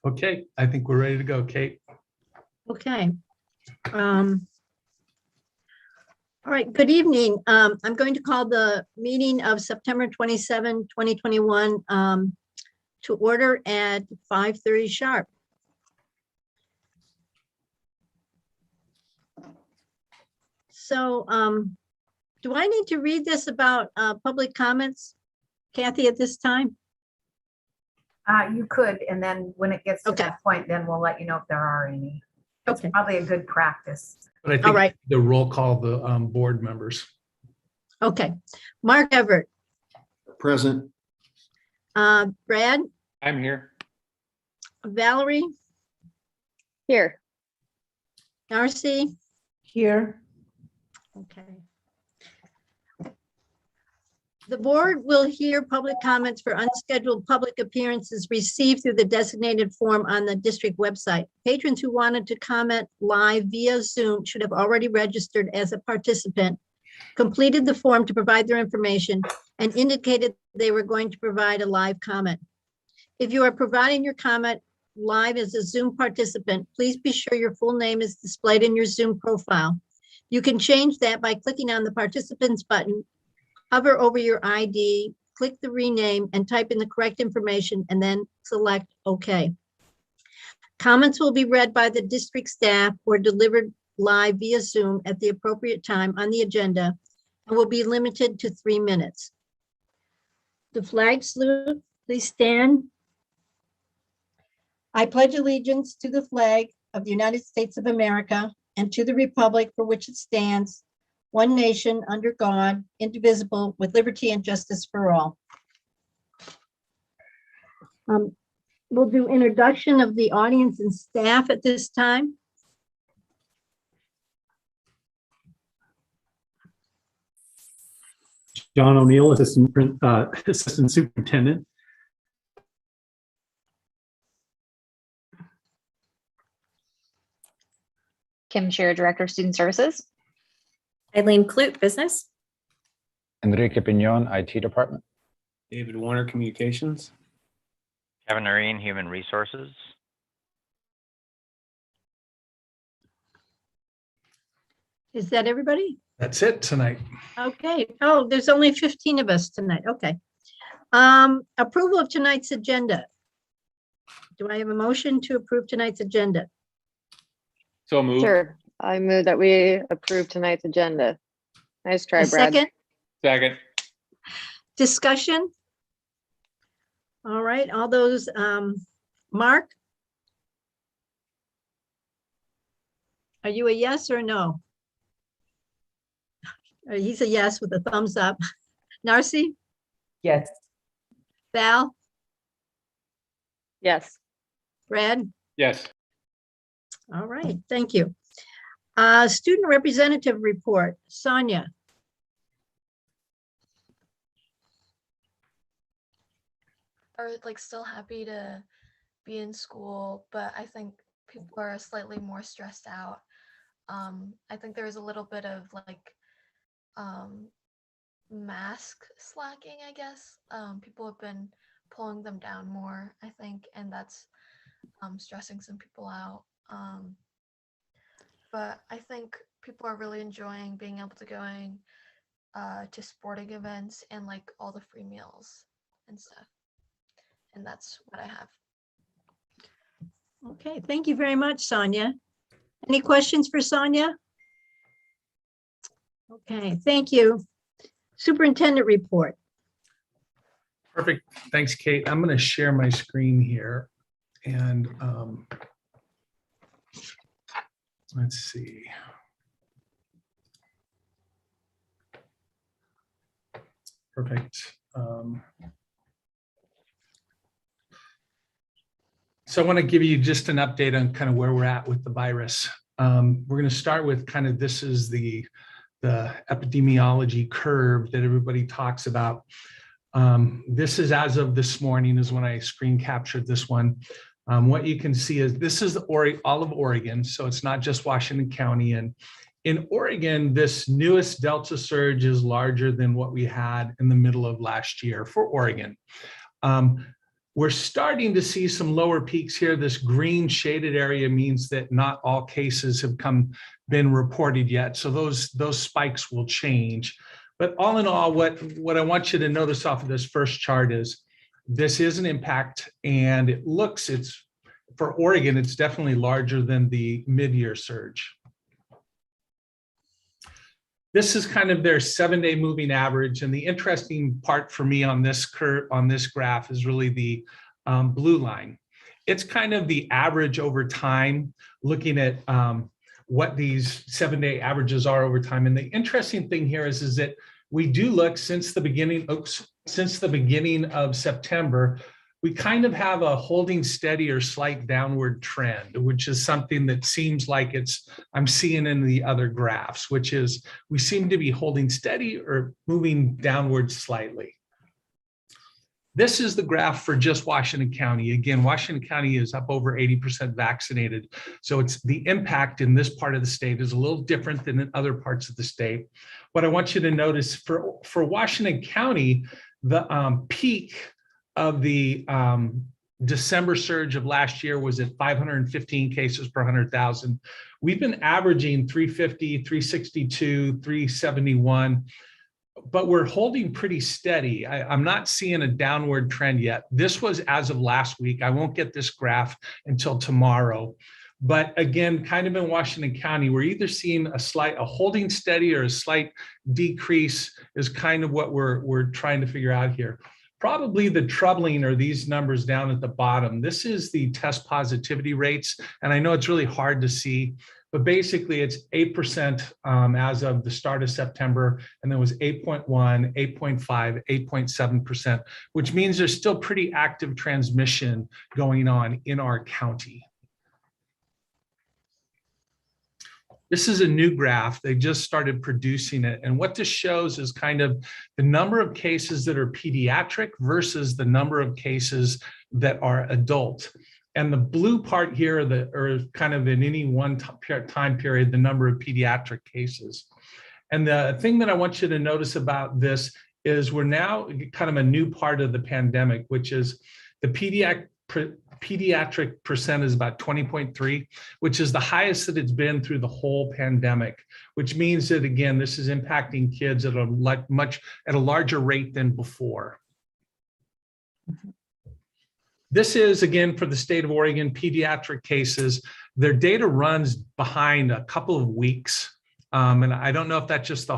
Okay, I think we're ready to go, Kate. Okay. All right, good evening. I'm going to call the meeting of September 27, 2021 to order at 5:30 sharp. So do I need to read this about public comments, Kathy, at this time? You could, and then when it gets to Okay. that point, then we'll let you know if there are any. It's Okay. probably a good practice. But I All think right. the roll call the board members. Okay. Mark Everett, Present. Brad, I'm here. Valerie, Here. Darcy. Here. Okay. The board will hear public comments for unscheduled public appearances received through the designated form on the district website. Patrons who wanted to comment live via Zoom should have already registered as a participant, completed the form to provide their information, and indicated they were going to provide a live comment. If you are providing your comment live as a Zoom participant, please be sure your full name is displayed in your Zoom profile. You can change that by clicking on the participants button, hover over your ID, click the rename, and type in the correct information, and then select OK. Comments will be read by the district staff or delivered live via Zoom at the appropriate time on the agenda and will be limited to 3 minutes. The flag salute, please stand. I pledge allegiance to the flag of the United States of America and to the republic for which it stands, one nation under God, indivisible, with liberty and justice for all. We'll do introduction of the audience and staff at this time. John O'Neill, Assistant Superintendent. Kim Shearer, Director of Student Services. Eileen Clute, Business. Enrique Piñon, IT Department. David Warner, Communications. Kevin Noreen, Human Resources. Is that everybody? That's it tonight. Okay. Oh, there's only 15 of us tonight. Okay. Approval of tonight's agenda. Do I have a motion to approve tonight's agenda? So moved. Sure. I move that we approve tonight's agenda. Nice try, A Brad. second? Second. Discussion? All right, all those, Mark? Are you a yes or no? He's a yes with a thumbs up. Narcy? Yes. Val? Yes. Brad? Yes. All right, thank you. Student representative report, Sonia. Are like still happy to be in school, but I think people are slightly more stressed out. I think there was a little bit of like mask slacking, I guess. People have been pulling them down more, I think, and that's stressing some people out. But I think people are really enjoying being able to going to sporting events and like all the free meals and stuff. And that's what I have. Okay, thank you very much, Sonia. Any questions for Sonia? Okay, thank you. Superintendent report. Perfect. Thanks, Kate. I'm going to share my screen here. And let's see. Perfect. So I want to give you just an update on kind of where we're at with the virus. We're going to start with kind of, this is the epidemiology curve that everybody talks about. This is as of this morning is when I screen captured this one. What you can see is this is all of Oregon, so it's not just Washington County. And in Oregon, this newest Delta surge is larger than what we had in the middle of last year for Oregon. We're starting to see some lower peaks here. This green shaded area means that not all cases have been reported yet. So those spikes will change. But all in all, what I want you to notice off of this first chart is this is an impact, and it's for Oregon, it's definitely larger than the mid-year surge. This is kind of their 7-day moving average. And the interesting part for me on this curve, on this graph, is really the blue line. It's kind of the average over time, looking at what these 7-day averages are over time. And the interesting thing here is that we do look since the beginning of September, we kind of have a holding steady or slight downward trend, which is something that seems like I'm seeing in the other graphs, which is we seem to be holding steady or moving downward slightly. This is the graph for just Washington County. Again, Washington County is up over 80% vaccinated. So it's the impact in this part of the state is a little different than in other parts of the state. What I want you to notice for Washington County, the peak of the December surge of last year was at 515 cases per 100,000. We've been averaging 350, 362, 371, but we're holding pretty steady. I'm not seeing a downward trend yet. This was as of last week. I won't get this graph until tomorrow. But again, kind of in Washington County, we're either seeing a holding steady or a slight decrease is kind of what we're trying to figure out here. Probably the troubling are these numbers down at the bottom. This is the test positivity rates. And I know it's really hard to see, but basically it's 8% as of the start of September, and then it was 8.1, 8.5, 8.7%, which means there's still pretty active transmission going on in our county. This is a new graph. They just started producing it. And what this shows is kind of the number of cases that are pediatric versus the number of cases that are adult. And the blue part here are kind of in any one time period, the number of pediatric cases. And the thing that I want you to notice about this is we're now kind of a new part of the pandemic, which is the pediatric percent is about 20.3, which is the highest that it's been through the whole pandemic, which means that, again, this is impacting kids at a larger rate than before. This is, again, for the state of Oregon, pediatric cases. Their data runs behind a couple of weeks. And I don't know if that's just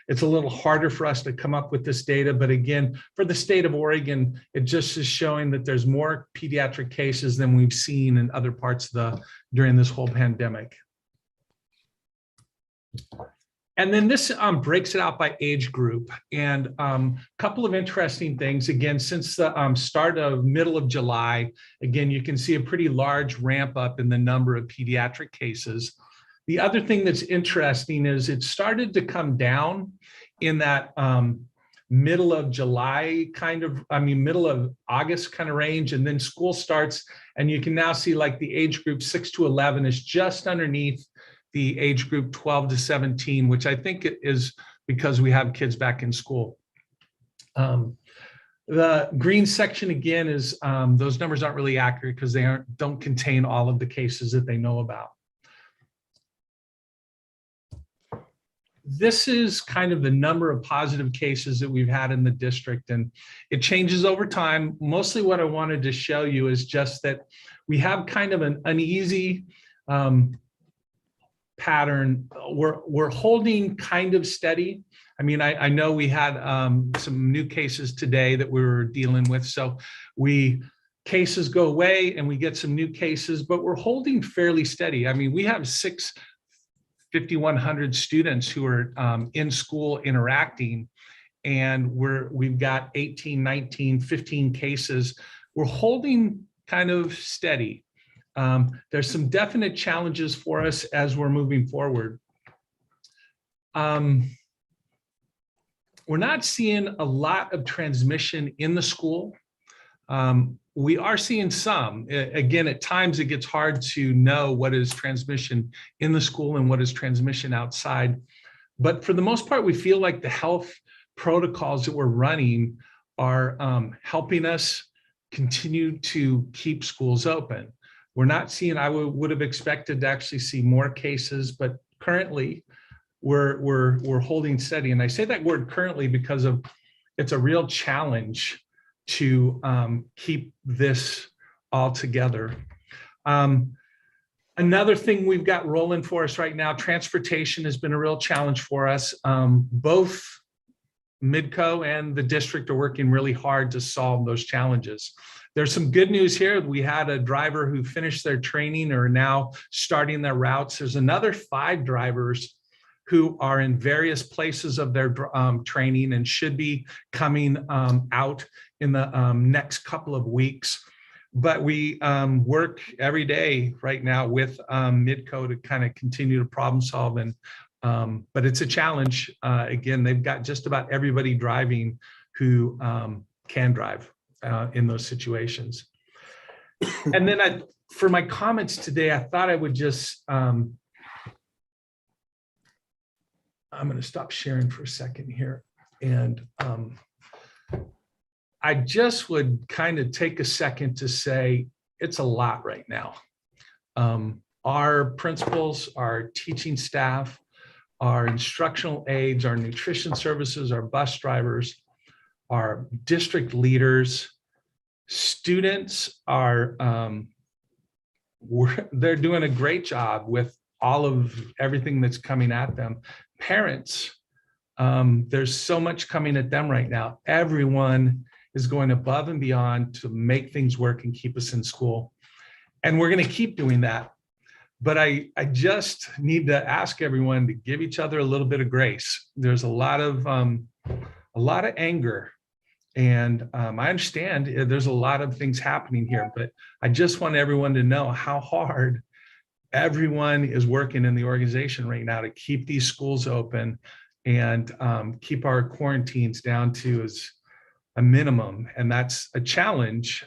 it's a little harder for us to come up with this data, but again, for the state of Oregon, it just is showing that there's more pediatric cases than we've seen in other parts during this whole pandemic. And then this breaks it out by age group, and a couple of interesting things. Again, since the start of middle of July, again, you can see a pretty large ramp up in the number of pediatric cases. The other thing that's interesting is it started to come down in that middle of July middle of August kind of range, and then school starts, and you can now see like the age group 6 to 11 is just underneath the age group 12 to 17, which I think it is because we have kids back in school. The green section again is those numbers aren't really accurate because they don't contain all of the cases that they know about. This is kind of the number of positive cases that we've had in the district, and it changes over time. Mostly what I wanted to show you is just that we have kind of an uneasy pattern. We're holding kind of steady. I mean, I know we had some new cases today that we were dealing with. So cases go away and we get some new cases, but we're holding fairly steady. I mean, we have 5,100 students who are in school interacting, and we've got 18, 19, 15 cases. We're holding kind of steady. There's some definite challenges for us as we're moving forward. We're not seeing a lot of transmission in the school. We are seeing some. Again, at times it gets hard to know what is transmission in the school and what is transmission outside. But for the most part, we feel like the health protocols that we're running are helping us continue to keep schools open. We're not seeing, I would have expected to actually see more cases, but currently we're holding steady. And I say that word currently because of it's a real challenge to keep this all together. Another thing we've got rolling for us right now, transportation has been a real challenge for us. Both Midco and the district are working really hard to solve those challenges. There's some good news here. We had a driver who finished their training or are now starting their routes. There's another 5 drivers who are in various places of their training and should be coming out in the next couple of weeks. But we work every day right now with Midco to kind of continue to problem solve. And but it's a challenge. Again, they've got just about everybody driving who can drive in those situations. And then for my comments today, I thought I would just, I'm going to stop sharing for a second here. And I just would kind of take a second to say it's a lot right now. Our principals, our teaching staff, our instructional aides, our nutrition services, our bus drivers, our district leaders, students are, they're doing a great job with all of everything that's coming at them. Parents, there's so much coming at them right now. Everyone is going above and beyond to make things work and keep us in school. And we're going to keep doing that. But I just need to ask everyone to give each other a little bit of grace. There's a lot of anger, and I understand there's a lot of things happening here. But I just want everyone to know how hard everyone is working in the organization right now to keep these schools open and keep our quarantines down to as a minimum. And that's a challenge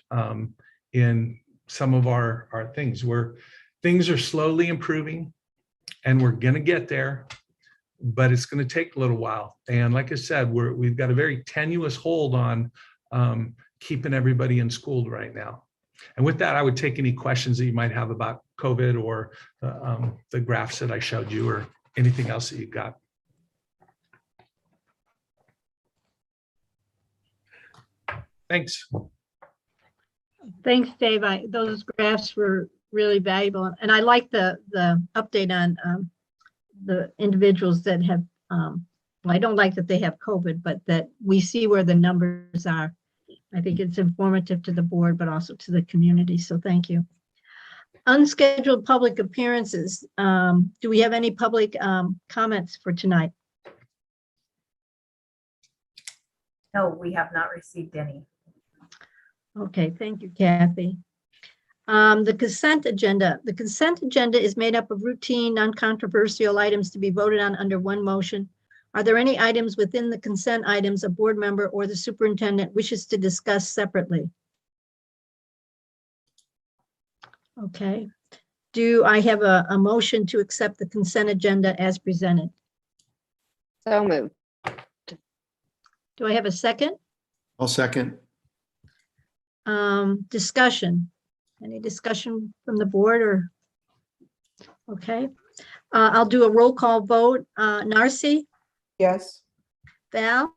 in some of our things where things are slowly improving and we're going to get there, but it's going to take a little while. And like I said, we've got a very tenuous hold on keeping everybody in school right now. And with that, I would take any questions that you might have about COVID or the graphs that I showed you or anything else that you've got. Thanks. Thanks, Dave. Those graphs were really valuable. And I like the update on the individuals that have, well, I don't like that they have COVID, but that we see where the numbers are. I think it's informative to the board, but also to the community. So thank you. Unscheduled public appearances. Do we have any public comments for tonight? No, we have not received any. Okay, thank you, Kathy. The consent agenda. The consent agenda is made up of routine, non-controversial items to be voted on under one motion. Are there any items within the consent items a board member or the superintendent wishes to discuss separately? Okay. Do I have a motion to accept the consent agenda as presented? So moved. Do I have a second? I'll second. Discussion. Any discussion from the board or? Okay. I'll do a roll call vote. Narcy, Yes. Val,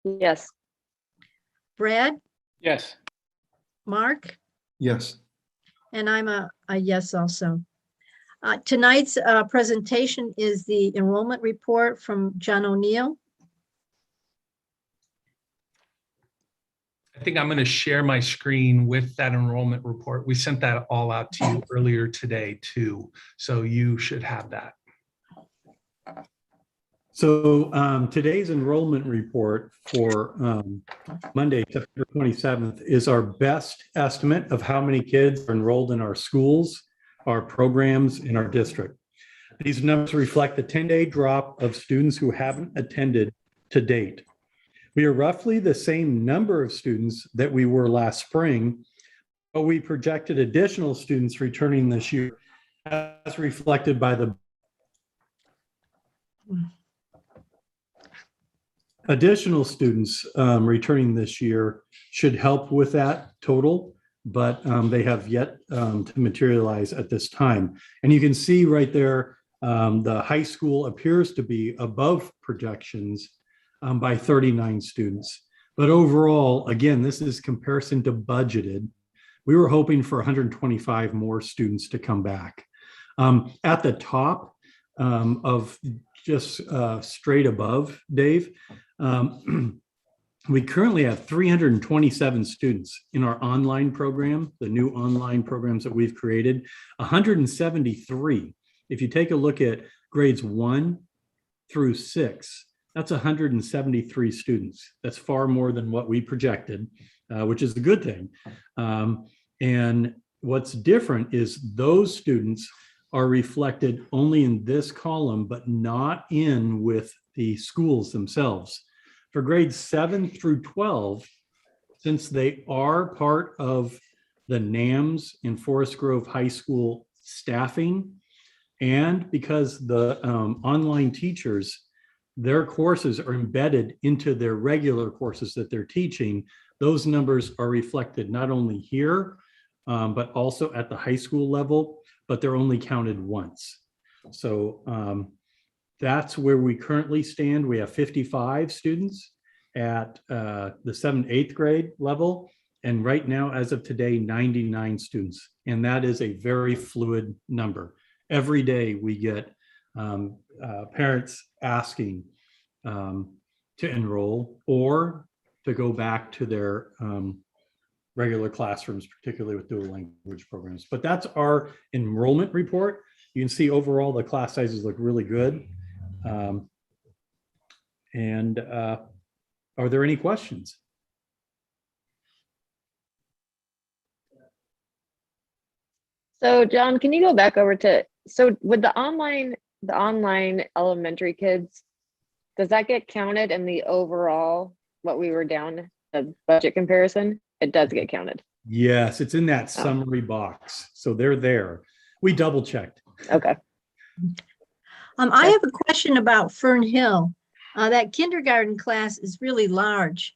Yes. Brad, Yes. Mark, Yes. and I'm a yes also. Tonight's presentation is the enrollment report from John O'Neill. I think I'm going to share my screen with that enrollment report. We sent that all out to you earlier today too. So you should have that. So today's enrollment report for Monday, September 27th is our best estimate of how many kids are enrolled in our schools, our programs in our district. These numbers reflect the 10-day drop of students who haven't attended to date. We are roughly the same number of students that we were last spring, but we projected additional students returning this year as reflected by the Additional students returning this year should help with that total, but they have yet to materialize at this time. And you can see right there, the high school appears to be above projections by 39 students. But overall, again, this is comparison to budgeted. We were hoping for 125 more students to come back. At the top of just straight above, Dave, we currently have 327 students in our online program, the new online programs that we've created, 173. If you take a look at grades 1 through 6, that's 173 students. That's far more than what we projected, which is a good thing. And what's different is those students are reflected only in this column, but not in with the schools themselves. For grades 7 through 12, since they are part of the NAMS in Forest Grove High School staffing, and because the online teachers, their courses are embedded into their regular courses that they're teaching, those numbers are reflected not only here, but also at the high school level, but they're only counted once. So that's where we currently stand. We have 55 students at the 7th, 8th grade level. And right now, as of today, 99 students. And that is a very fluid number. Every day we get parents asking to enroll or to go back to their regular classrooms, particularly with dual language programs. But that's our enrollment report. You can see overall the class sizes look really good. Are there any questions? So John, can you go back over to, so with the online elementary kids, does that get counted in the overall, what we were down, the budget comparison? It does get counted. Yes, it's in that summary box. So they're there. We double checked. Okay. I have a question about Fern Hill. That kindergarten class is really large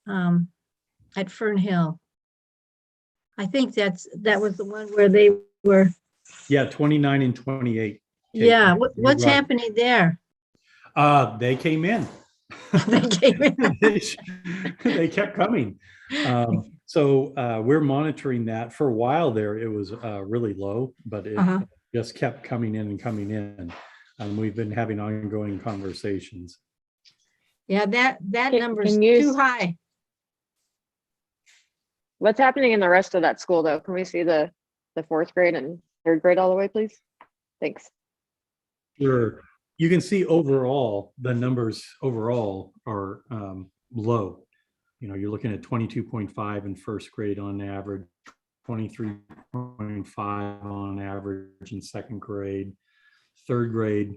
at Fern Hill. I think that was the one where they were. Yeah, 29 and 28. Yeah, what's right. happening there? They came in. They came in. They kept coming. So we're monitoring that. For a while there, it was really low, but it just kept coming in and coming in. We've been having ongoing conversations. Yeah, that number is too high. What's happening in the rest of that school though? Can we see the 4th grade and 3rd grade all the way, please? Thanks. Sure. You can see overall, the numbers overall are low. You know, you're looking at 22.5 in 1st grade on average, 23.5 on average in 2nd grade, 3rd grade.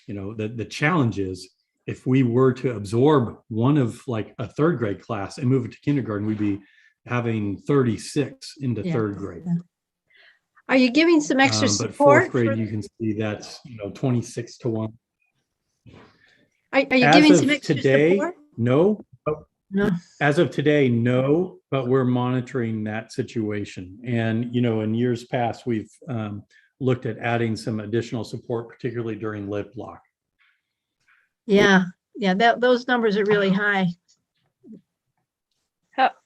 You know, the challenge is if we were to absorb one of like a 3rd grade class and move it to kindergarten, we'd be having 36 into 3rd grade. Yeah. Are you giving some extra But support? 4th grade, you can see that's 26 to 1. Are you giving some extra today, support? No. No. As of today, no, but we're monitoring that situation. And, in years past, we've looked at adding some additional support, particularly during lip block. Yeah, those numbers are really high.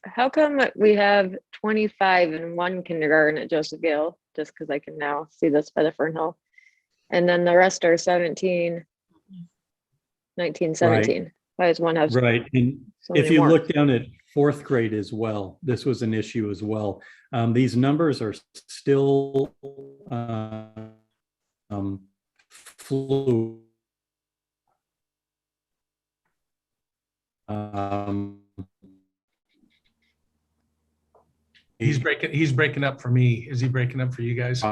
How come we have 25 in one kindergarten at Joseph Gale? Just because I can now see this by the Fern Hill. And then the rest are 17, 19, 17. Right. Why does one have Right. And so if many you more? look down at 4th grade as well, this was an issue as well. These numbers are still fluid. He's breaking up for me. Is he breaking up for you guys?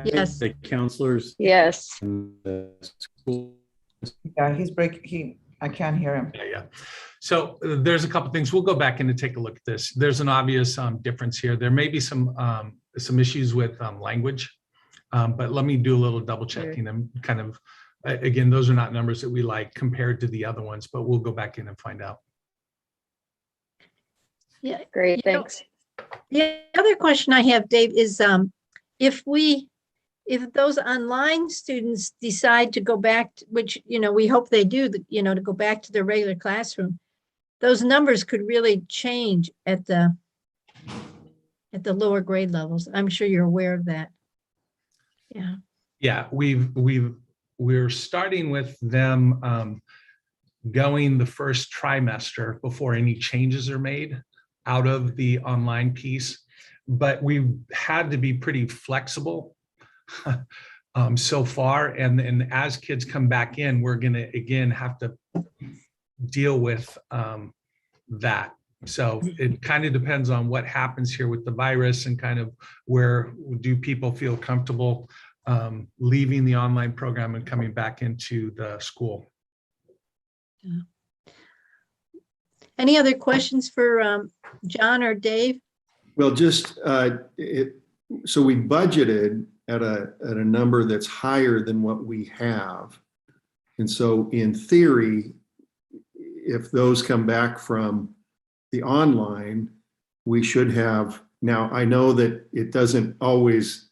Yes. The counselors. Yes. And the school. Yeah, I can't hear him. Yeah. So there's a couple things. We'll go back in and take a look at this. There's an obvious difference here. There may be some issues with language, but let me do a little double checking and kind of again, those are not numbers that we like compared to the other ones, but we'll go back in and find out. Yeah. Great, You know, thanks. The other question I have, Dave, is if those online students decide to go back, which, we hope they do, to go back to their regular classroom, those numbers could really change at the lower grade levels. I'm sure you're aware of that. Yeah. Yeah, we're starting with them going the first trimester before any changes are made out of the online piece, but we had to be pretty flexible so far. And as kids come back in, we're gonna again have to deal with that. So it kind of depends on what happens here with the virus and kind of where do people feel comfortable leaving the online program and coming back into the school. Yeah. Any other questions for John or Dave? Well, just so we budgeted at a number that's higher than what we have. And so in theory, if those come back from the online, we should have, now I know that it doesn't always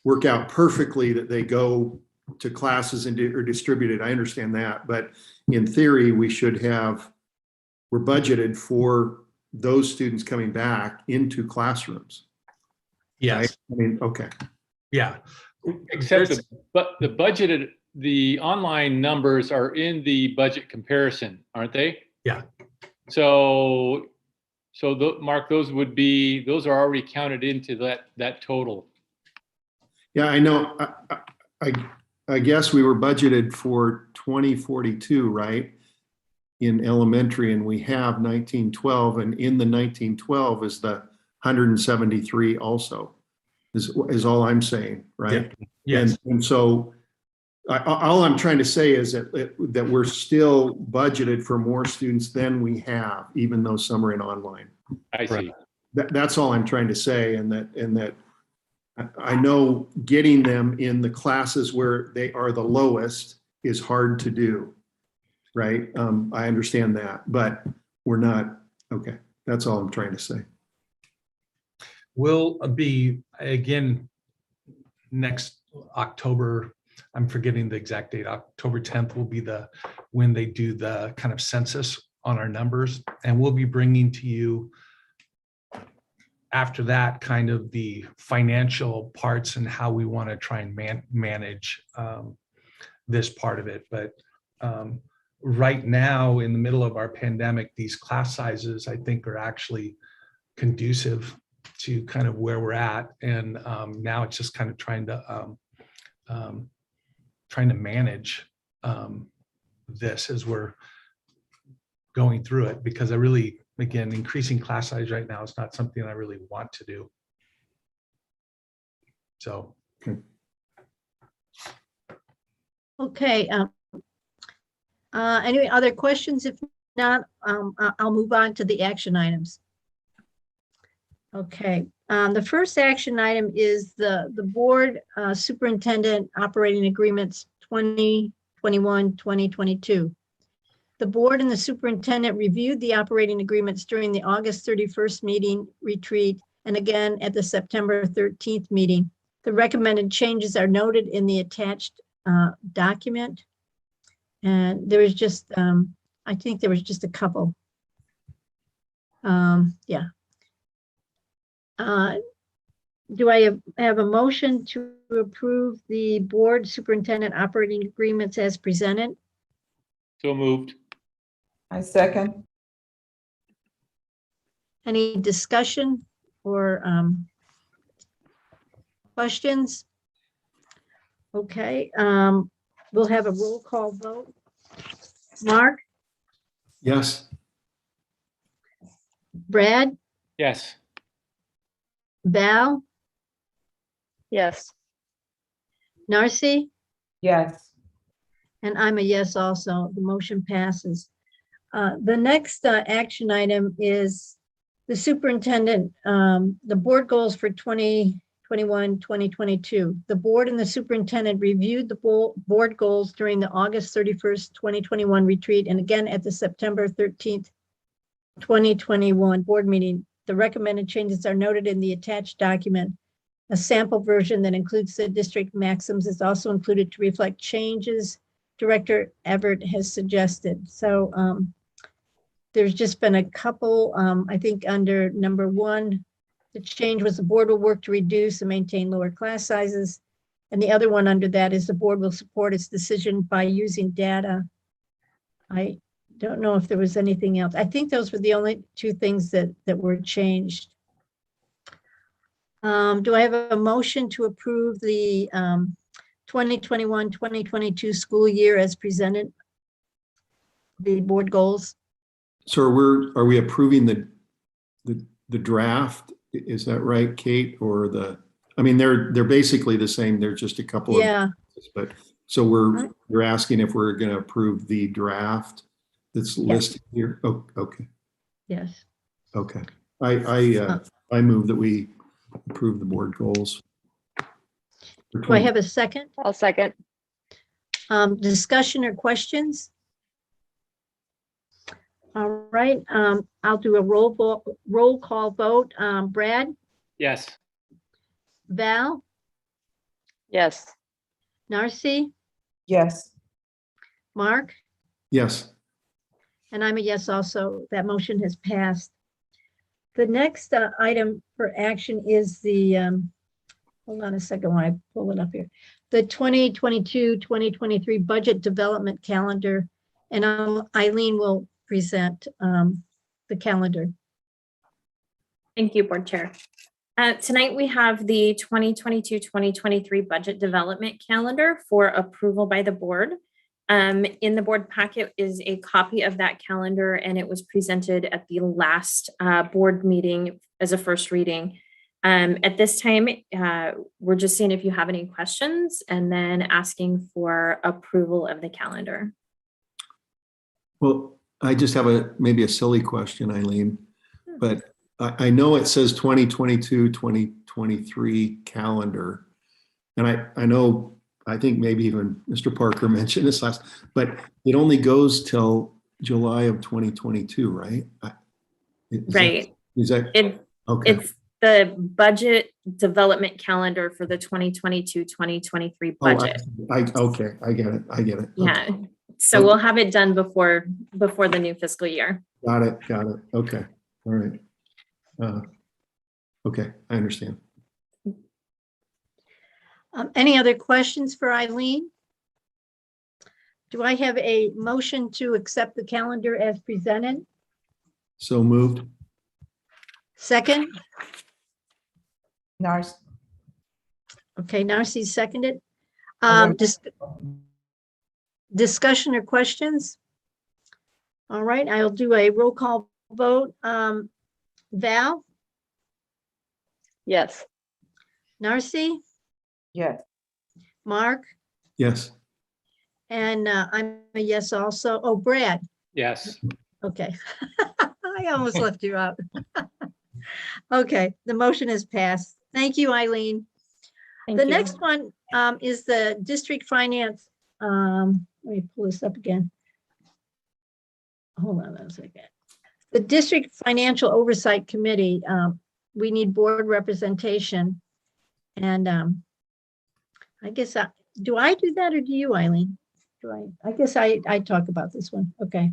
work out perfectly that they go to classes and are distributed. I understand that, but in theory, we should have, we're budgeted for those students coming back into classrooms. Yes. Right? I mean, okay. Yeah. Except the budgeted, the online numbers are in the budget comparison, aren't they? Yeah. So Mark, those are already counted into that total. Yeah, I know. I guess we were budgeted for 2042, right? In elementary, and we have 1912, and in the 1912 is the 173 also, is all I'm saying, right? Yeah. Yes. And so all I'm trying to say is that we're still budgeted for more students than we have, even though some are in online. I see. That's all I'm trying to say, and that I know getting them in the classes where they are the lowest is hard to do, right? I understand that, but we're not, okay. That's all I'm trying to say. We'll be, again, next October, I'm forgetting the exact date, October 10th will be when they do the kind of census on our numbers, and we'll be bringing to you after that kind of the financial parts and how we want to try and manage this part of it. But right now, in the middle of our pandemic, these class sizes, I think, are actually conducive to kind of where we're at. And now it's just kind of trying to manage this as we're going through it, because I really, again, increasing class size right now is not something I really want to do. So. Okay. Any other questions? If not, I'll move on to the action items. Okay. The first action item is the board superintendent operating agreements 2021-2022. The board and the superintendent reviewed the operating agreements during the August 31st meeting retreat and again at the September 13th meeting. The recommended changes are noted in the attached document. And there was just, I think there was just a couple. Yeah. Do I have a motion to approve the board superintendent operating agreements as presented? So moved. I second. Any discussion or questions? Okay, we'll have a roll call vote. Mark? Yes. Brad? Yes. Val? Yes. Narcy? Yes. And I'm a yes also. The motion passes. The next action item is the superintendent, the board goals for 2022. The board and the superintendent reviewed the board goals during the August 31st, 2021 retreat and again at the September 13th, 2021 board meeting. The recommended changes are noted in the attached document. A sample version that includes the district maxims is also included to reflect changes Director Everett has suggested. So there's just been a couple, I think under number 1, the change was the board will work to reduce and maintain lower class sizes. And the other one under that is the board will support its decision by using data. I don't know if there was anything else. I think those were the only 2 things that were changed. Do I have a motion to approve the 2021-2022 school year as presented? The board goals? So are we approving the draft? Is that right, Kate? Or I mean, they're basically the same. They're just a couple of, but so you're asking if we're going to approve the draft that's listed here. Oh, okay. Yes. Okay. I move that we approve the board goals. Do I have a second? I'll second. Discussion or questions? All right, I'll do a roll call vote. Brad? Yes. Val? Yes. Narcy? Yes. Mark? Yes. And I'm a yes also. That motion has passed. The next item for action is the, hold on a second while I pull it up here. The 2022-2023 budget development calendar. And Eileen will present the calendar. Thank you, Board Chair. Tonight we have the 2022-2023 budget development calendar for approval by the board. In the board packet is a copy of that calendar, and it was presented at the last board meeting as a first reading. At this time, we're just seeing if you have any questions and then asking for approval of the calendar. Well, I just have maybe a silly question, Eileen, but I know it says 2022, 2023 calendar. And I think maybe even Mr. Parker mentioned this last, but it only goes till July of 2022, right? Right. Is that okay? It's the budget development calendar for the 2022-2023 budget. Okay, I get it. Yeah. Okay. So we'll have it done before the new fiscal year. Got it. Okay. All right. Okay, I understand. Any other questions for Eileen? Do I have a motion to accept the calendar as presented? So moved. Second? Narcy. Okay, Narcy seconded. Discussion or questions? All right, I'll do a roll call vote. Val? Yes. Narcy? Yes. Mark? Yes. And I'm a yes also. Oh, Brad? Yes. Okay. I almost left you out. Okay, the motion is passed. Thank you, Eileen. Thank The you. next one is the district finance. Let me pull this up again. Hold on a second. The district financial oversight committee. We need board representation. And I guess, do I do that or do you, Eileen? I guess I talk about this one. Okay.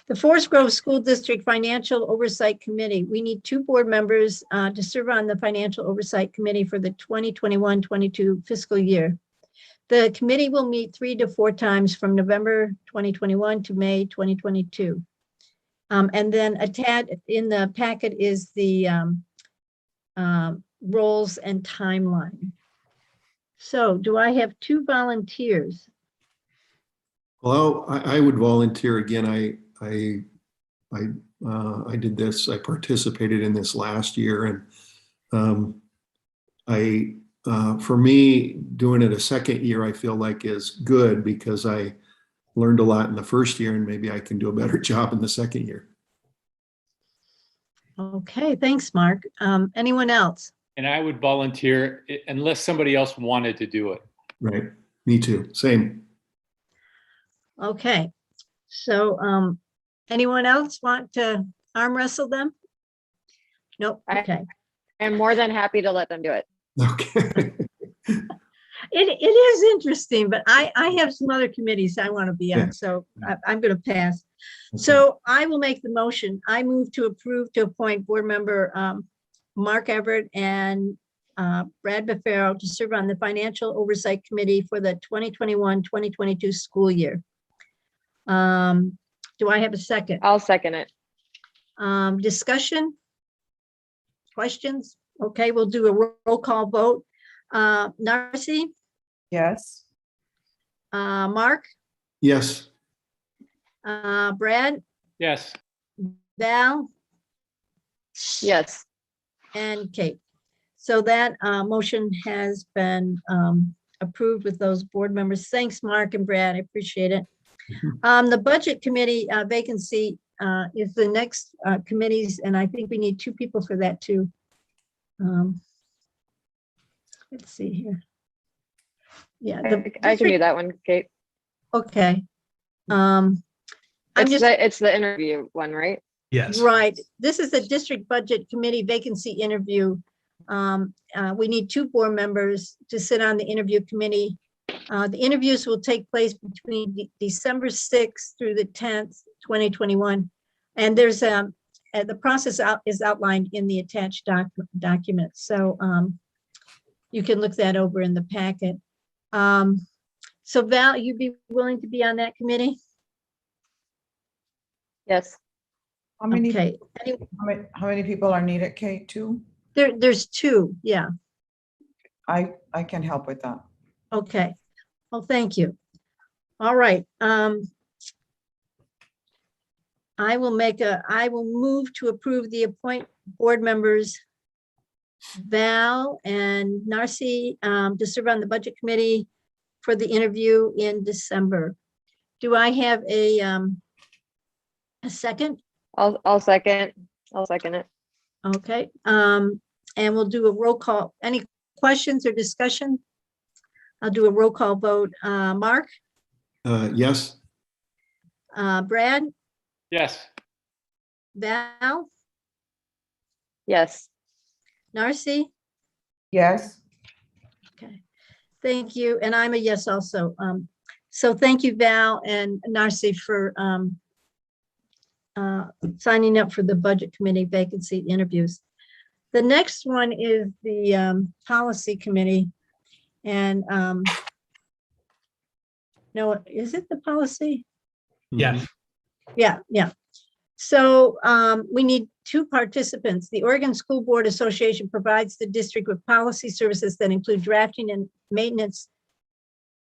The Forest Grove School District Financial Oversight Committee. We need 2 board members to serve on the Financial Oversight Committee for the 2021-22 fiscal year. The committee will meet 3 to 4 times from November 2021 to May 2022. And then attached in the packet is the roles and timeline. So do I have 2 volunteers? Well, I would volunteer again. I did this. I participated in this last year, and for me, doing it a second year, I feel like is good because I learned a lot in the first year, and maybe I can do a better job in the second year. Okay, thanks, Mark. Anyone else? And I would volunteer unless somebody else wanted to do it. Right. Me too. Same. Okay, so anyone else want to arm wrestle them? Nope, okay. I'm more than happy to let them do it. Okay. It is interesting, but I have some other committees I want to be Yeah. on, so I'm going to pass. So I will make the motion. I move to approve to appoint board member Mark Everett and Brad Bafaro to serve on the Financial Oversight Committee for the 2021-2022 school year. Do I have a second? I'll second it. Discussion? Questions? Okay, we'll do a roll call vote. Narcy, Yes. Mark, Yes. Brad, Yes. Val, Yes. and Kate. So that motion has been approved with those board members. Thanks, Mark and Brad. I appreciate it. The Budget Committee vacancy is the next committees, and I think we need 2 people for that too. Let's see here. Yeah, I can do that one, Kate. Okay. I'm just It's the interview one, right? Yes. right. This is the District Budget Committee vacancy interview. We need 2 board members to sit on the interview committee. The interviews will take place between December 6th through the 10th, 2021. And there's the process is outlined in the attached document. So you can look that over in the packet. So Val, you'd be willing to be on that committee? Yes. How many, Okay. how many people are needed, Kate, too? There's 2, yeah. I can help with that. Okay. Well, thank you. All right. I will move to approve the appoint board members Val and Narcy to serve on the Budget Committee for the interview in December. Do I have a second? I'll second. I'll second it. Okay. And we'll do a roll call. Any questions or discussion? I'll do a roll call vote. Mark, Yes. Brad, Yes. Val, Yes. Narcy. Yes. Okay, thank you. And I'm a yes also. So thank you, Val and Narcy, for signing up for the Budget Committee vacancy interviews. The next one is the Policy Committee. And no, is it the policy? Yes. Yeah. So we need 2 participants. The Oregon School Board Association provides the district with policy services that include drafting and maintenance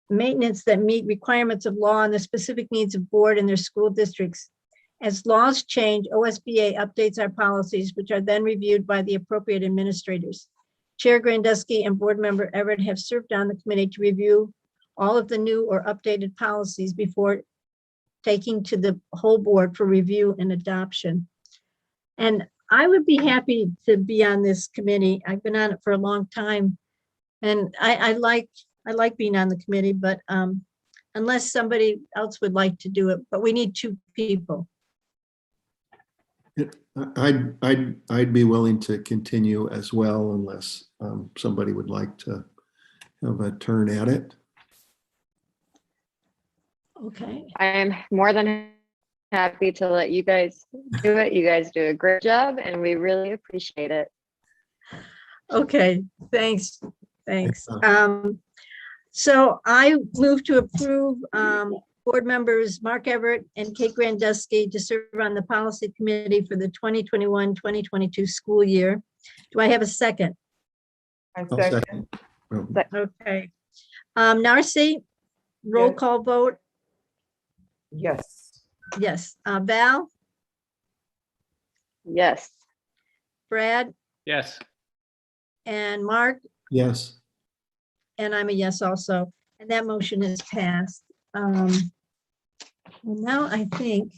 that meet requirements of law and the specific needs of board and their school districts. As laws change, OSBA updates our policies, which are then reviewed by the appropriate administrators. Chair Grandusky and board member Everett have served on the committee to review all of the new or updated policies before taking to the whole board for review and adoption. And I would be happy to be on this committee. I've been on it for a long time. And I like being on the committee, but unless somebody else would like to do it, but we need 2 people. I'd be willing to continue as well unless somebody would like to have a turn at it. Okay. I am more than happy to let you guys do it. You guys do a great job and we really appreciate it. Okay, thanks. So I move to approve board members Mark Everett and Kate Grandusky to serve on the Policy Committee for the 2021-2022 school year. Do I have a second? I I'll second. Okay. Narcy, roll Yes. call vote. Yes. Yes. Val, Yes. Brad, Yes. and Mark, Yes. and I'm a yes also. And that motion is passed. Well, now I think,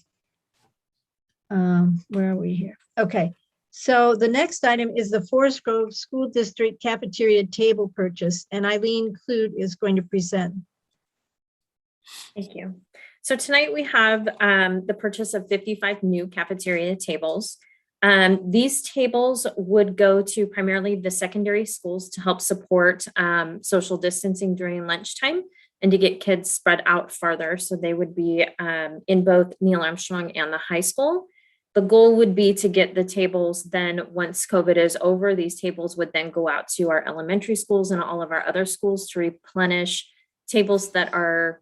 where are we here? Okay, So the next item is the Forest Grove School District Cafeteria Table Purchase, and Eileen Clute is going to present. Thank you. So tonight we have the purchase of 55 new cafeteria tables. These tables would go to primarily the secondary schools to help support social distancing during lunchtime and to get kids spread out farther. So they would be in both Neil Armstrong and the high school. The goal would be to get the tables then, once COVID is over, these tables would then go out to our elementary schools and all of our other schools to replenish tables that are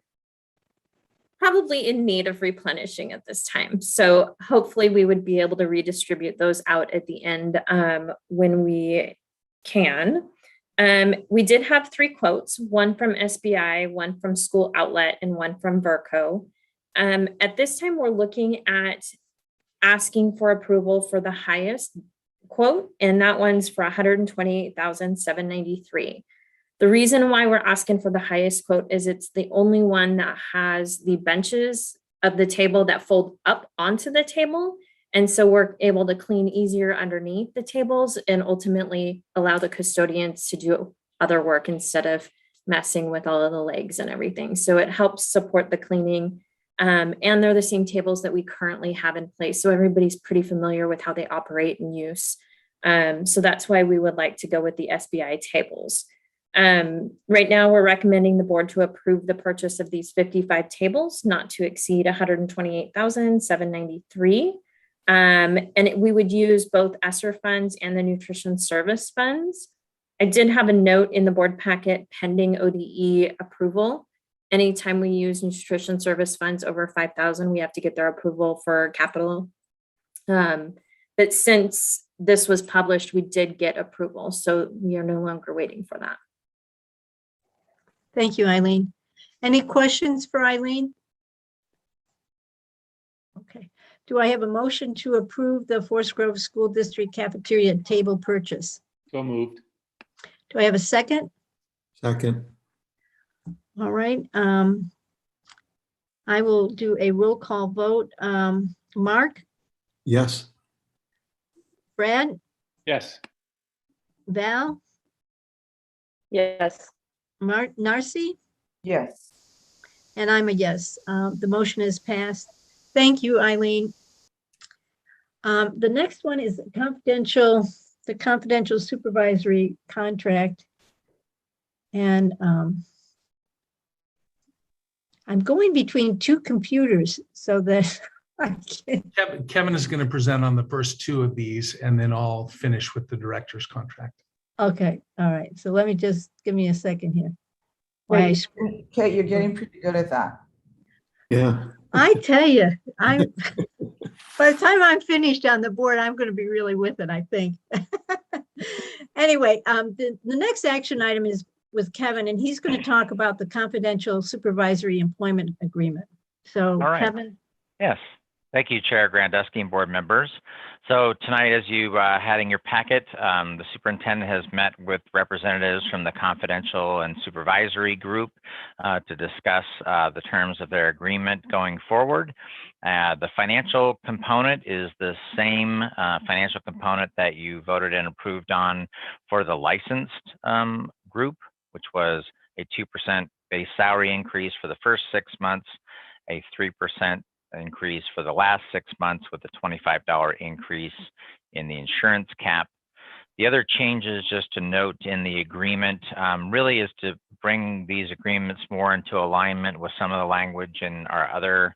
probably in need of replenishing at this time. So hopefully we would be able to redistribute those out at the end when we can. We did have 3 quotes, one from SBI, one from School Outlet, and one from Verco. At this time, we're looking at asking for approval for the highest quote, and that one's for $128,793. The reason why we're asking for the highest quote is it's the only one that has the benches of the table that fold up onto the table. And so we're able to clean easier underneath the tables and ultimately allow the custodians to do other work instead of messing with all of the legs and everything. So it helps support the cleaning. And they're the same tables that we currently have in place. So everybody's pretty familiar with how they operate and use. So that's why we would like to go with the SBI tables. Right now, we're recommending the board to approve the purchase of these 55 tables, not to exceed $128,793. We would use both ESSER funds and the nutrition service funds. I did have a note in the board packet pending ODE approval. Anytime we use nutrition service funds over 5,000, we have to get their approval for capital. But since this was published, we did get approval. So we are no longer waiting for that. Thank you, Eileen. Any questions for Eileen? Okay. Do I have a motion to approve the Forest Grove School District Cafeteria Table Purchase? So moved. Do I have a second? Second. All right. I will do a roll call vote. Mark, Yes. Brad, Yes. Val, Yes. Narcy, Yes. and I'm a yes. The motion is passed. Thank you, Eileen. The next one is the confidential supervisory contract. And I'm going between 2 computers so that I can. Kevin is going to present on the first 2 of these, and then I'll finish with the director's contract. Okay, all right. So let me just give me a second here. Wait, Kate, you're getting pretty good at that. Yeah. I tell you, by the time I'm finished on the board, I'm going to be really with it, I think. Anyway, the next action item is with Kevin, and he's going to talk about the confidential supervisory employment agreement. So, All right. Kevin. Yes. Thank you, Chair Grandusky and board members. So tonight, as you had in your packet, the superintendent has met with representatives from the confidential and supervisory group to discuss the terms of their agreement going forward. The financial component is the same financial component that you voted and approved on for the licensed group, which was a 2% base salary increase for the first 6 months, a 3% increase for the last 6 months with a $25 increase in the insurance cap. The other changes, just to note in the agreement, really is to bring these agreements more into alignment with some of the language in our other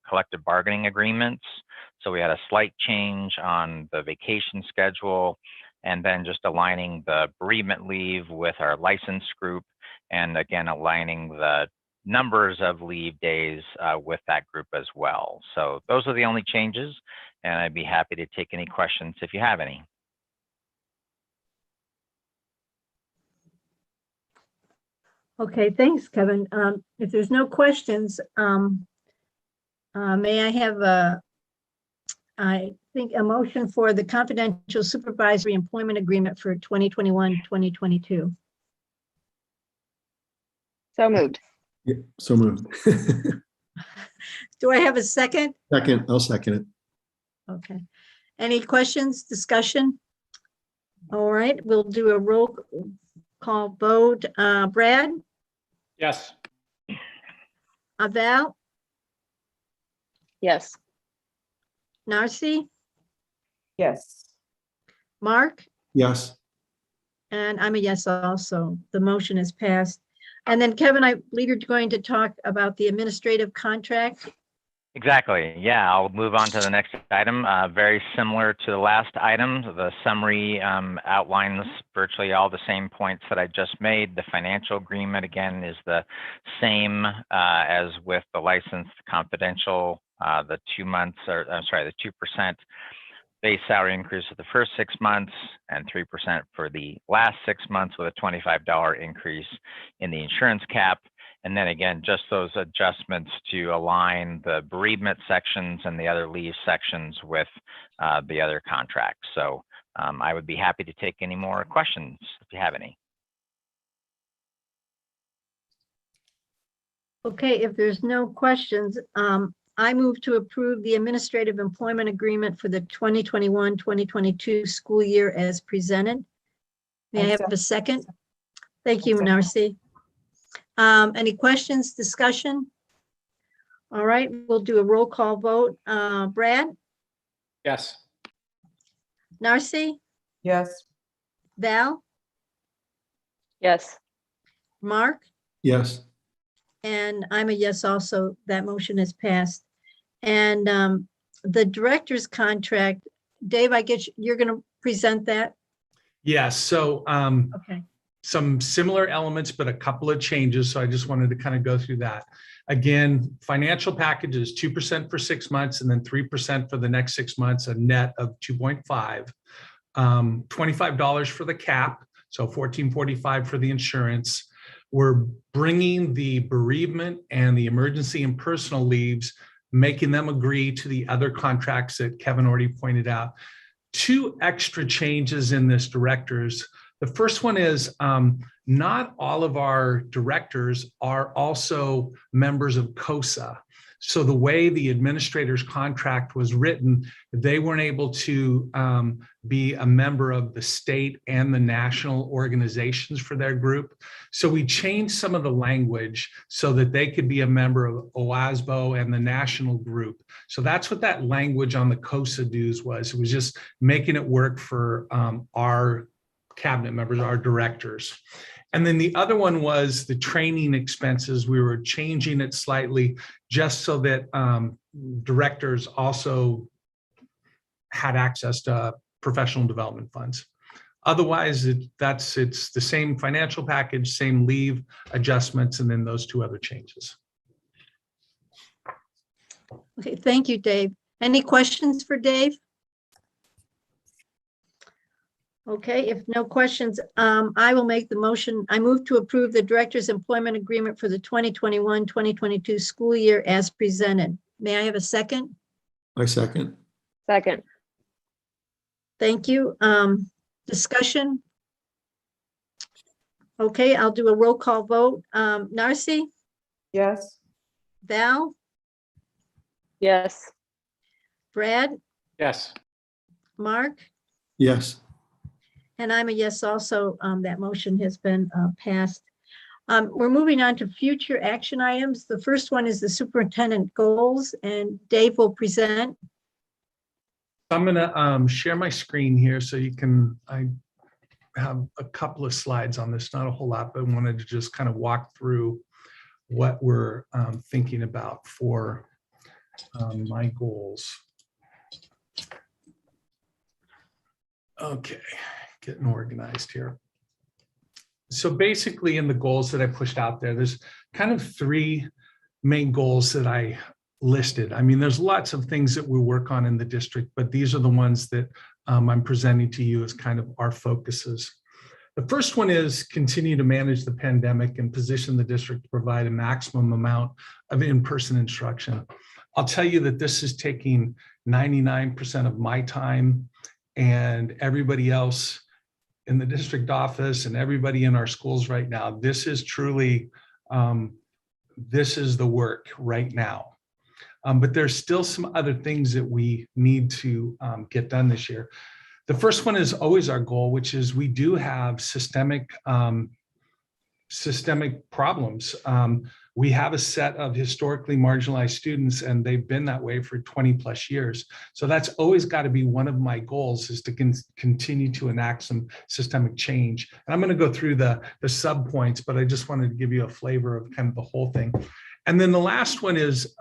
collective bargaining agreements. So we had a slight change on the vacation schedule, and then just aligning the bereavement leave with our licensed group, and again, aligning the numbers of leave days with that group as well. So those are the only changes, and I'd be happy to take any questions if you have any. Okay, thanks, Kevin. If there's no questions, may I have a motion for the confidential supervisory employment agreement for 2021-2022. So moved. Yeah, so moved. Do I have a second? Second, I'll second it. Okay. Any questions, discussion? All right, we'll do a roll call vote. Brad, Yes. Val, Yes. Narcy, Yes. Mark, Yes. and I'm a yes also. The motion is passed. And then Kevin, I believe you're going to talk about the administrative contract. Exactly. Yeah, I'll move on to the next item. Very similar to the last item. The summary outlines virtually all the same points that I just made. The financial agreement, again, is the same as with the licensed confidential, the 2 months, or I'm sorry, the 2% base salary increase for the first 6 months and 3% for the last 6 months, with a $25 increase in the insurance cap. And then again, just those adjustments to align the bereavement sections and the other leave sections with the other contracts. So I would be happy to take any more questions if you have any. Okay, if there's no questions, I move to approve the administrative employment agreement for the 2021-2022 school year as presented. May I have a second? Thank you, Narcy. Any questions, discussion? All right, we'll do a roll call vote. Brad, Yes. Narcy, Yes. Val, Yes. Mark, Yes. and I'm a yes also. That motion is passed. And the director's contract, Dave, I guess you're going to present that? Yes, so Okay. some similar elements, but a couple of changes. So I just wanted to kind of go through that. Again, financial package is 2% for 6 months and then 3% for the next 6 months, a net of 2.5. $25 for the cap, so $14.45 for the insurance. We're bringing the bereavement and the emergency and personal leaves, making them agree to the other contracts that Kevin already pointed out. 2 extra changes in this directors. The first one is not all of our directors are also members of COSA. So the way the administrator's contract was written, they weren't able to be a member of the state and the national organizations for their group. So we changed some of the language so that they could be a member of OASBO and the national group. So that's what that language on the COSA dues was. It was just making it work for our cabinet members, our directors. And then the other one was the training expenses. We were changing it slightly just so that directors also had access to professional development funds. Otherwise, it's the same financial package, same leave adjustments, and then those 2 other changes. Okay, thank you, Dave. Any questions for Dave? Okay, if no questions, I will make the motion. I move to approve the director's employment agreement for the 2021-2022 school year as presented. May I have a second? I second. Second. Thank you. Discussion? Okay, I'll do a roll call vote. Narcy, Yes. Val, Yes. Brad, Yes. Mark, Yes. and I'm a yes also. That motion has been passed. We're moving on to future action items. The first one is the superintendent goals, and Dave will present. I'm going to share my screen here so you can, I have a couple of slides on this, not a whole lot, but I wanted to just kind of walk through what we're thinking about for my goals. Okay, getting organized here. So basically in the goals that I pushed out there, there's kind of 3 main goals that I listed. I mean, there's lots of things that we work on in the district, but these are the ones that I'm presenting to you as kind of our focuses. The first one is continue to manage the pandemic and position the district to provide a maximum amount of in-person instruction. I'll tell you that this is taking 99% of my time, and everybody else in the district office and everybody in our schools right now. This is truly, this is the work right now. But there's still some other things that we need to get done this year. The first one is always our goal, which is we do have systemic problems. We have a set of historically marginalized students, and they've been that way for 20 plus years. So that's always got to be one of my goals, is to continue to enact some systemic change. And I'm going to go through the sub points, but I just wanted to give you a flavor of kind of the whole thing. And then the last one is,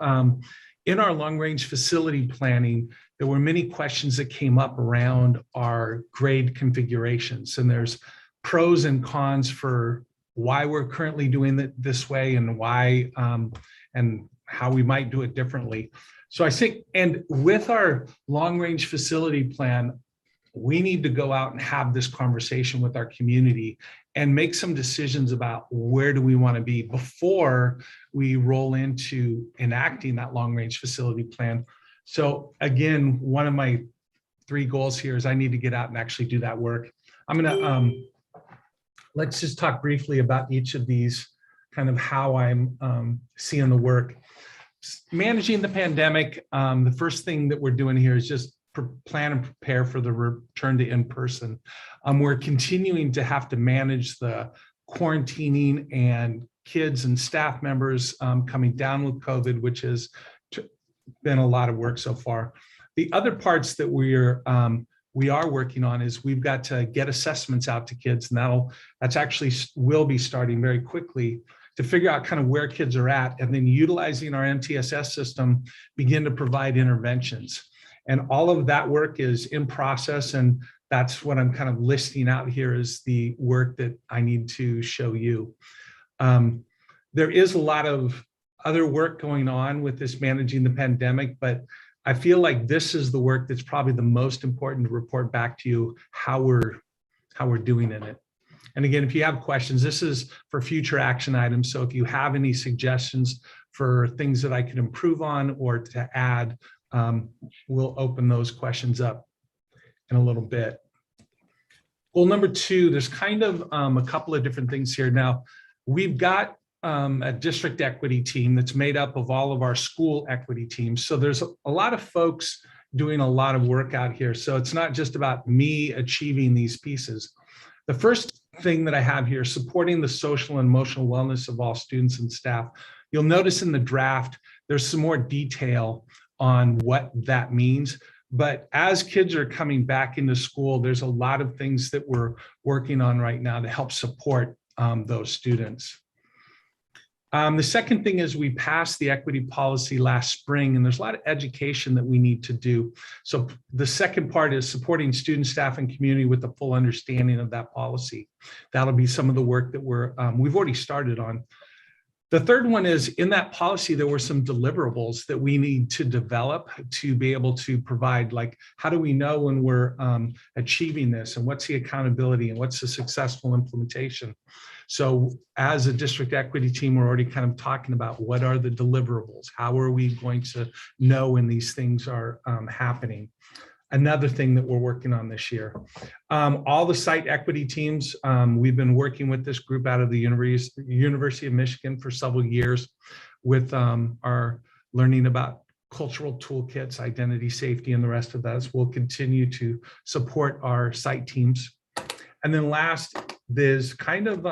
in our long-range facility planning, there were many questions that came up around our grade configurations. And there's pros and cons for why we're currently doing it this way, and why and how we might do it differently. So I think, and with our long-range facility plan, we need to go out and have this conversation with our community and make some decisions about where do we want to be before we roll into enacting that long-range facility plan. So again, one of my 3 goals here is I need to get out and actually do that work. I'm going to let's just talk briefly about each of these, kind of how I'm seeing the work. Managing the pandemic, the first thing that we're doing here is just plan and prepare for the return to in-person. We're continuing to have to manage the quarantining and kids and staff members coming down with COVID, which has been a lot of work so far. The other parts that we are working on is we've got to get assessments out to kids, and that's actually will be starting very quickly to figure out kind of where kids are at, and then utilizing our MTSS system, begin to provide interventions. And all of that work is in process, and that's what I'm kind of listing out here is the work that I need to show you. There is a lot of other work going on with this managing the pandemic, but I feel like this is the work that's probably the most important to report back to you how we're doing in it. And again, if you have questions, this is for future action items. So if you have any suggestions for things that I can improve on or to add, we'll open those questions up in a little bit. Goal number 2, there's kind of a couple of different things here. Now, we've got a district equity team that's made up of all of our school equity teams. So there's a lot of folks doing a lot of work out here. So it's not just about me achieving these pieces. The first thing that I have here, supporting the social and emotional wellness of all students and staff. You'll notice in the draft, there's some more detail on what that means. But as kids are coming back into school, there's a lot of things that we're working on right now to help support those students. The second thing is we passed the equity policy last spring, and there's a lot of education that we need to do. So the second part is supporting student, staff, and community with a full understanding of that policy. That'll be some of the work that we've already started on. The third one is in that policy, there were some deliverables that we need to develop to be able to provide, like, how do we know when we're achieving this, and what's the accountability, and what's the successful implementation? So as a district equity team, we're already kind of talking about what are the deliverables? How are we going to know when these things are happening? Another thing that we're working on this year. All the site equity teams, we've been working with this group out of the University of Michigan for several years with our learning about cultural toolkits, identity, safety, and the rest of that. We'll continue to support our site teams. And then last, there's kind of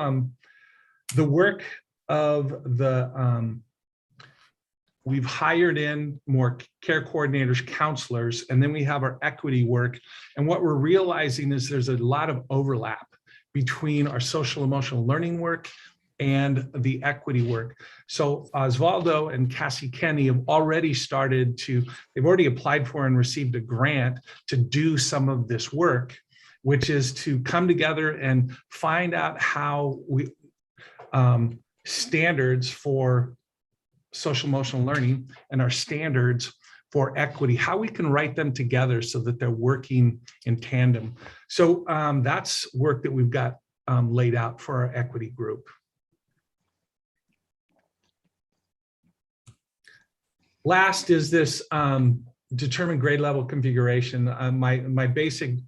the work of the, we've hired in more care coordinators, counselors, and then we have our equity work. And what we're realizing is there's a lot of overlap between our social emotional learning work and the equity work. So Osvaldo and Cassie Kenny have already started to, they've already applied for and received a grant to do some of this work, which is to come together and find out how we standards for social emotional learning and our standards for equity, how we can write them together so that they're working in tandem. So that's work that we've got laid out for our equity group. Last is this determine grade level configuration. My basic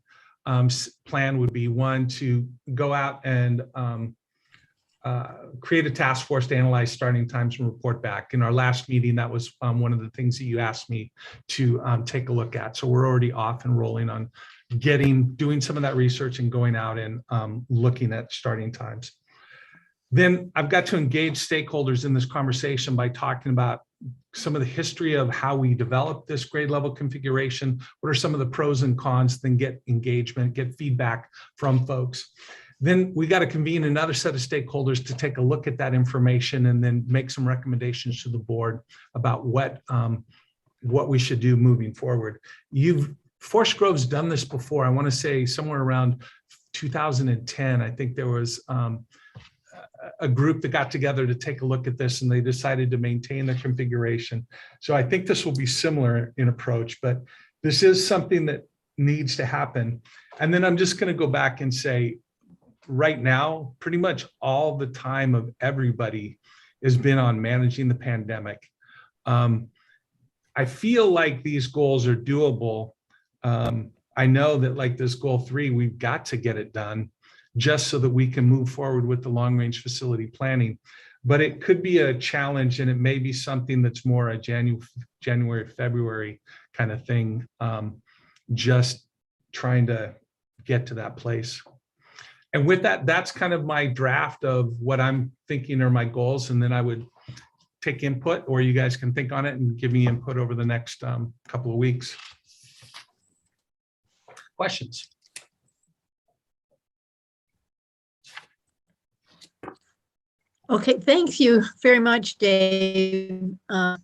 plan would be, 1, to go out and create a task force to analyze starting times and report back. In our last meeting, that was one of the things that you asked me to take a look at. So we're already off and rolling on doing some of that research and going out and looking at starting times. Then I've got to engage stakeholders in this conversation by talking about some of the history of how we developed this grade level configuration. What are some of the pros and cons? Then get engagement, get feedback from folks. Then we got to convene another set of stakeholders to take a look at that information and then make some recommendations to the board about what we should do moving forward. Forest Grove's done this before. I want to say somewhere around 2010, I think there was a group that got together to take a look at this, and they decided to maintain the configuration. So I think this will be similar in approach, but this is something that needs to happen. And then I'm just going to go back and say, right now, pretty much all the time of everybody has been on managing the pandemic. I feel like these goals are doable. I know that like this goal 3, we've got to get it done just so that we can move forward with the long range facility planning. But it could be a challenge, and it may be something that's more a January, February kind of thing, just trying to get to that place. And with that, that's kind of my draft of what I'm thinking are my goals. And then I would take input, or you guys can think on it and give me input over the next couple of weeks. Questions? Okay, thank you very much, Dave.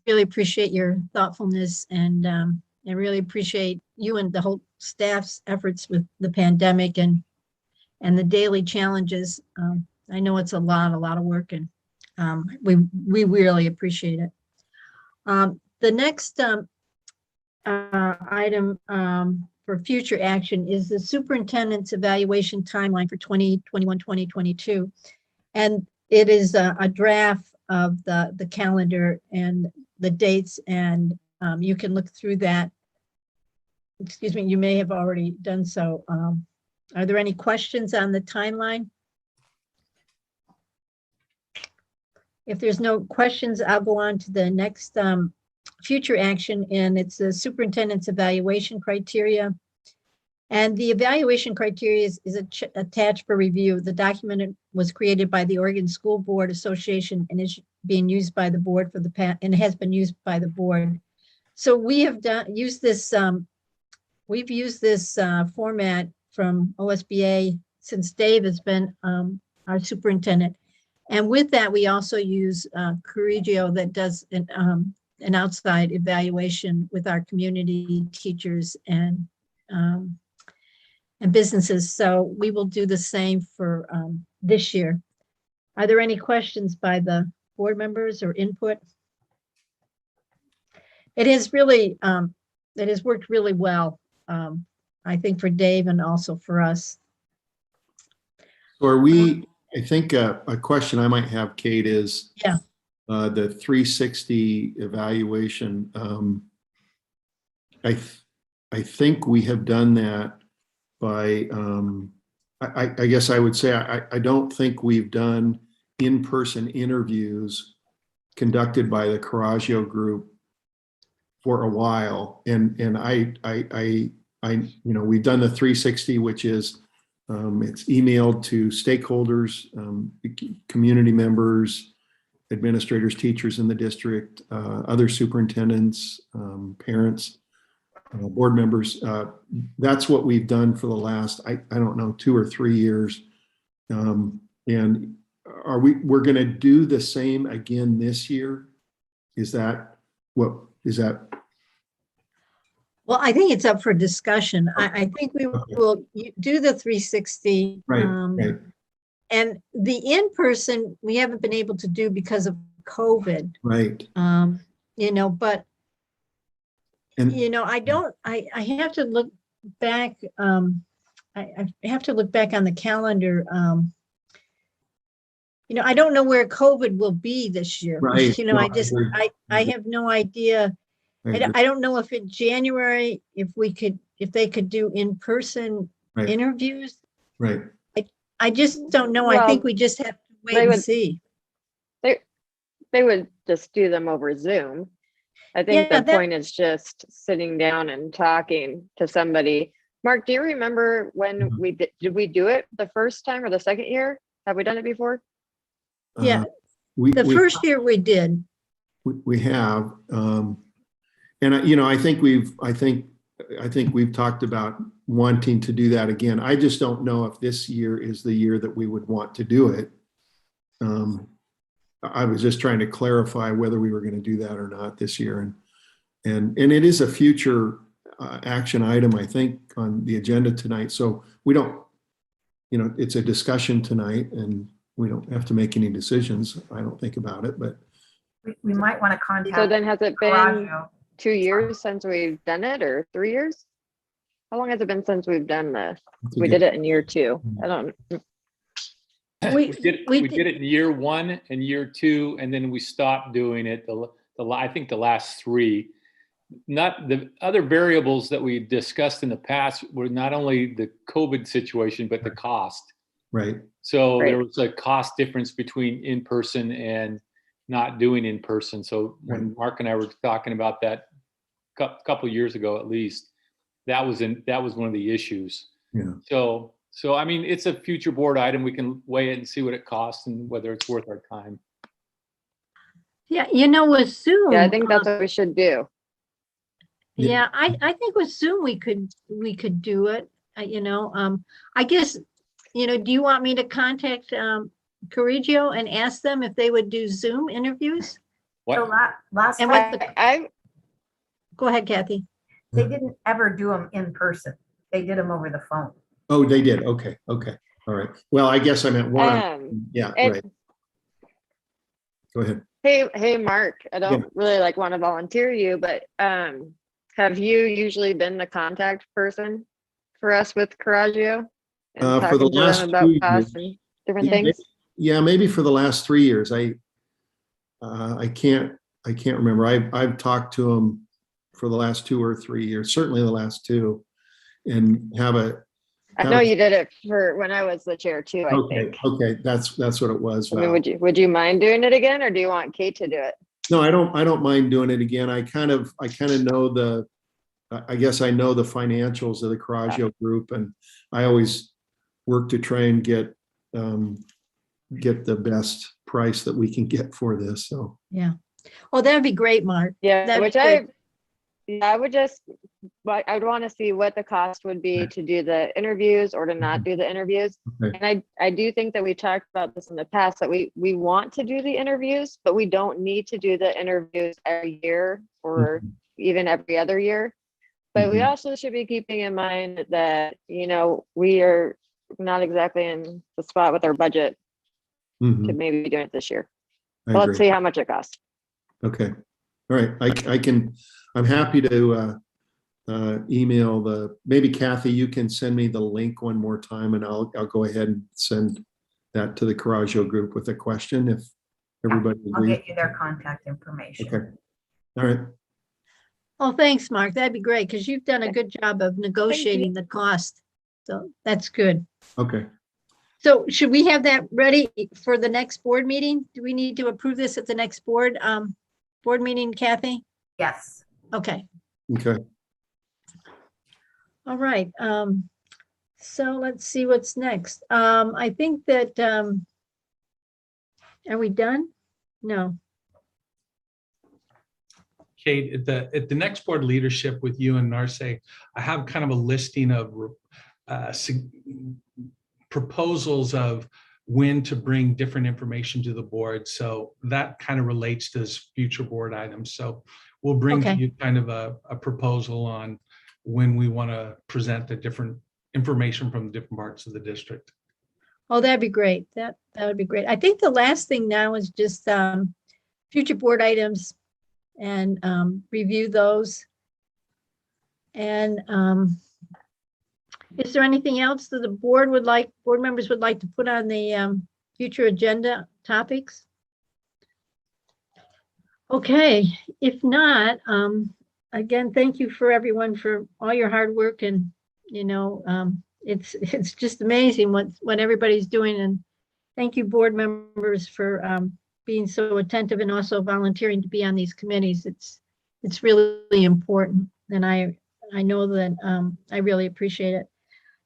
Really appreciate your thoughtfulness, and I really appreciate you and the whole staff's efforts with the pandemic and the daily challenges. I know it's a lot of work, and we really appreciate it. The next item for future action is the superintendent's evaluation timeline for 2021-2022. And it is a draft of the calendar and the dates, and you can look through that. Excuse me, you may have already done so. Are there any questions on the timeline? If there's no questions, I'll go on to the next future action, and it's the superintendent's evaluation criteria. And the evaluation criteria is attached for review. The document was created by the Oregon School Board Association and is being used by the board and has been used by the board. So we have used this. We've used this format from OSBA since Dave has been our superintendent. And with that, we also use Corregio that does an outside evaluation with our community teachers and businesses. So we will do the same for this year. Are there any questions by the board members or input? It has really, it has worked really well, I think, for Dave and also for us. So are we, I think a question I might have, Kate, is the 360 evaluation. I think we have done that by, I guess I would say, I don't think we've done in-person interviews conducted by the Corregio group for a while. And we've done the 360, which is, it's emailed to stakeholders, community members, administrators, teachers in the district, other superintendents, parents, board members. That's what we've done for the last, I don't know, 2 or 3 years. And we're going to do the same again this year? Is that what is that? Well, I think it's up for discussion. I think we will do the 360. Right, right. And the in-person, we haven't been able to do because of COVID. Right. But, I have to look back. I have to look back on the calendar. I don't know where COVID will be this year. Right. I have no idea. I don't know if in January, if they could do in-person interviews. Right. I just don't know. I think we just have to Wait They and would, see. they would just do them over Zoom. I think Yeah, the point is just sitting down and talking to somebody. Mark, do you remember when we did we do it the first time or the second year? Have we done it before? Yeah, We, the we, first year we did. we have, and I think we've talked about wanting to do that again. I just don't know if this year is the year that we would want to do it. I was just trying to clarify whether we were going to do that or not this year. And it is a future action item, I think, on the agenda tonight. So we don't, it's a discussion tonight and we don't have to make any decisions, I don't think, about it, but. We might want to contact. So then has it been Caraggio. 2 years since we've done it, or 3 years? How long has it been since we've done this? We did it in year 2. I don't. We did it in year 1 and year 2, and then we stopped doing it. I think the last 3. Not the other variables that we discussed in the past were not only the COVID situation, but the cost. Right. So there was a cost difference between in-person and not doing in person. So when Mark and I were talking about that a couple of years ago, at least, that was one of the issues. Yeah. So I mean, it's a future board item. We can weigh it and see what it costs and whether it's worth our time. Yeah, with Zoom. Yeah, I think that's what we should do. Yeah, I think with Zoom we could do it. I guess, do you want me to contact Cafeteria and ask them if they would do Zoom interviews? What? So last And time, Go ahead, Kathy. they didn't ever do them in person. They did them over the phone. Oh, they did. Okay. All right. Well, I guess I meant one. Yeah, right. Go ahead. Hey, Mark, I don't really want to volunteer you, but have you usually been the contact person for us with Caraggio? And For the talking to last them about 2 costs years. and different things? Yeah, maybe for the last 3 years. I can't remember. I've talked to them for the last 2 or 3 years, certainly the last 2, and I know you did it for when I was the chair too, I think. Okay, that's what it was. I mean, would you mind doing it again, or do you want Kate to do it? No, I don't mind doing it again. I kind of know I guess I know the financials of the Caraggio group, and I always work to try and get the best price that we can get for this. So yeah. Oh, that'd be great, Mark. Yeah, That'd I would just, I would want to see what the cost would be to do the interviews or to not do the interviews. Okay. And I do think that we talked about this in the past, that we want to do the interviews, but we don't need to do the interviews every year or even every other year. But we also should be keeping in mind that, we are not exactly in the spot with our budget to maybe be doing it this year. I So let's agree. see how much it costs. Okay. All right. I'm happy to email maybe Kathy, you can send me the link one more time, and I'll go ahead and send that to the Caraggio group with a question if everybody I'll agrees. get you their contact information. Okay. All right. Oh, thanks, Mark. That'd be great, because you've done a good job of negotiating the cost. So that's good. Okay. So should we have that ready for the next board meeting? Do we need to approve this at the next board meeting, Kathy? Yes. Okay. Okay. All right. So let's see what's next. I think that, are we done? No. Kate, at the next board leadership with you and Narce, I have kind of a listing of proposals of when to bring different information to the board. So that kind of relates to this future board items. So we'll bring to you kind of a proposal on when we want to present the different information from the different parts of the district. Oh, that'd be great. That would be great. I think the last thing now is just future board items and review those. And is there anything else that the board members would like to put on the future agenda topics? Okay, if not, again, thank you for everyone for all your hard work, and it's just amazing what everybody's doing, and Thank you, board members, for being so attentive and also volunteering to be on these committees. It's really important, and I know that I really appreciate it.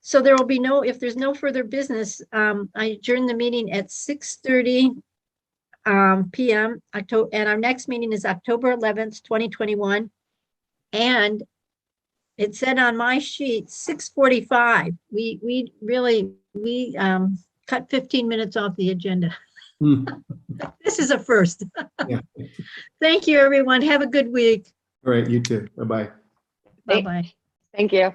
So there will be if there's no further business, I adjourn the meeting at 6:30 p.m. And our next meeting is October 11th, 2021. And it said on my sheet 6:45. We really cut 15 minutes off the agenda. This is a first. Yeah. Thank you, everyone. Have a good week. All right, you too. Bye-bye. Bye-bye. Thank you.